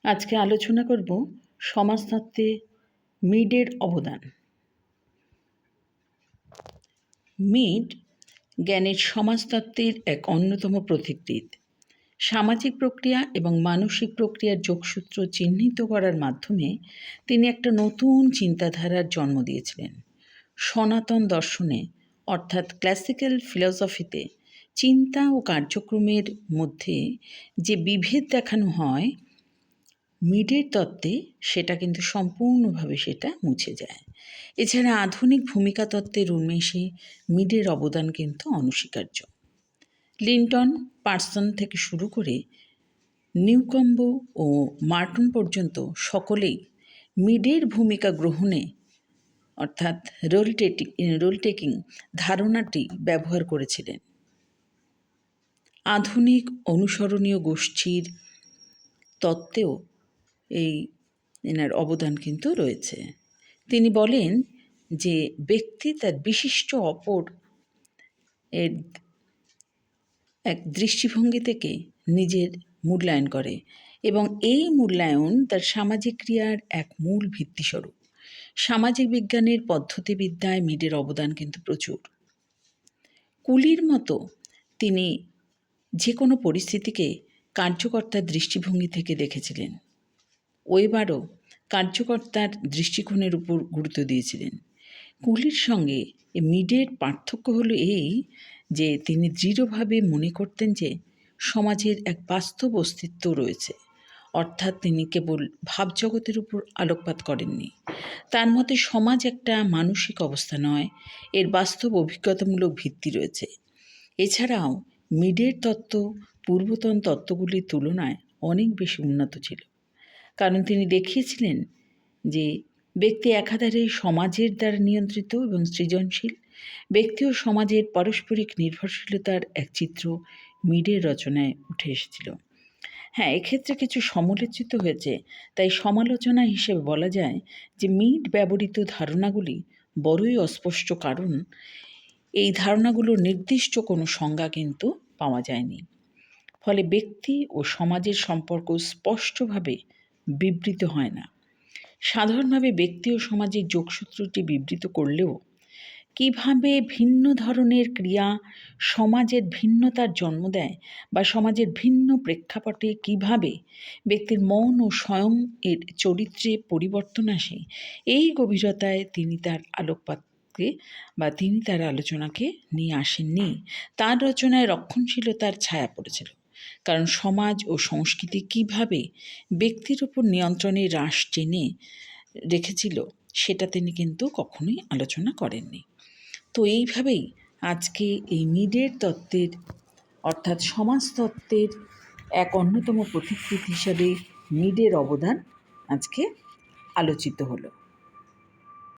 আজকে আলোচনা করব সমাজতত্ত্বে মিডের অবদান। মিড জ্ঞানের সমাজতত্ত্বের এক অন্যতম পথিকৃৎ। সামাজিক প্রক্রিয়া এবং মানসিক প্রক্রিয়ার যোগসূত্র চিহ্নিত করার মাধ্যমে তিনি একটা নতুন চিন্তাধারার জন্ম দিয়েছিলেন। সনাতন দর্শনে অর্থাৎ ক্লাসিক্যাল ফিলসফিতে চিন্তা ও কার্যক্রমের মধ্যে যে বিভেদ দেখানো হয়, মিডের তত্ত্বে সেটা কিন্তু সম্পূর্ণভাবে মুছে যায়। এছাড়া আধুনিক ভূমিকা তত্ত্বের উন্মেষে মিডের অবদান কিন্তু অনস্বীকার্য। লিন্টন, পার্সন থেকে শুরু করে নিউকম্ব ও মার্টন পর্যন্ত সকলেই মিডের ভূমিকা গ্রহণে অর্থাৎ রোল টেকিং ধারণাটি ব্যবহার করেছিলেন। আধুনিক অনুসরণীয় গোষ্ঠীর তত্ত্বেও এনার অবদান কিন্তু রয়েছে। তিনি বলেন যে ব্যক্তি তার বিশিষ্ট অপর এর এক দৃষ্টিভঙ্গি থেকে নিজের মূল্যায়ন করে এবং এই মূল্যায়ন তার সামাজিক ক্রিয়ার এক মূল ভিত্তিস্বরূপ। সামাজিক বিজ্ঞানের পদ্ধতিবিদ্যায় মিডের অবদান কিন্তু প্রচুর। কুলির মতো তিনি যে কোনো পরিস্থিতিকে কার্যকর্তার দৃষ্টিভঙ্গি থেকে দেখেছিলেন। ওয়েবারও কার্যকর্তার দৃষ্টিকোণের উপর গুরুত্ব দিয়েছিলেন। কুলির সঙ্গে মিডের পার্থক্য হলো এই যে তিনি দৃঢ়ভাবে মনে করতেন যে সমাজের এক বাস্তব অস্তিত্ব রয়েছে, অর্থাৎ তিনি কেবল ভাবজগতের উপর আলোকপাত করেননি। তার মতে সমাজ একটা মানসিক অবস্থা নয়, এর বাস্তব অভিজ্ঞতামূলক ভিত্তি রয়েছে। এছাড়াও মিডের তত্ত্ব পূর্বতন তত্ত্বগুলির তুলনায় অনেক বেশি উন্নত ছিল, কারণ তিনি দেখিয়েছিলেন যে ব্যক্তি একাধারে সমাজের দ্বারা নিয়ন্ত্রিত এবং সৃজনশীল। ব্যক্তি ও সমাজের পারস্পরিক নির্ভরশীলতার এক চিত্র মিডের রচনায় উঠে এসেছিল। হ্যাঁ, এক্ষেত্রে কিছু সমালোচিত হয়েছে, তাই সমালোচনা হিসেবে বলা যায় যে মিড ব্যবহৃত ধারণাগুলি বড়ই অস্পষ্ট, কারণ এই ধারণাগুলোর নির্দিষ্ট কোনো সংজ্ঞা কিন্তু পাওয়া যায়নি। ফলে ব্যক্তি ও সমাজের সম্পর্ক স্পষ্টভাবে বিবৃত হয় না। সাধারণভাবে ব্যক্তি ও সমাজের যোগসূত্রটি বিবৃত করলেও কিভাবে ভিন্ন ধরনের ক্রিয়া সমাজের ভিন্নতার জন্ম দেয় বা সমাজের ভিন্ন প্রেক্ষাপটে কিভাবে ব্যক্তির মন ও স্বয়ং এর চরিত্রে পরিবর্তন আসে, এই গভীরতায় তিনি তার আলোচনাকে নিয়ে আসেননি। তার রচনায় রক্ষণশীলতার ছায়া পড়েছিল, কারণ সমাজ ও সংস্কৃতি কিভাবে ব্যক্তির উপর নিয়ন্ত্রণের রাশ টেনে রেখেছিল সেটা তিনি কিন্তু কখনোই আলোচনা করেননি। তো এইভাবেই আজকে এই মিডের তত্ত্বের অর্থাৎ সমাজতত্ত্বের এক অন্যতম পথিকৃৎ হিসাবে মিডের অবদান আজকে আলোচিত হলো।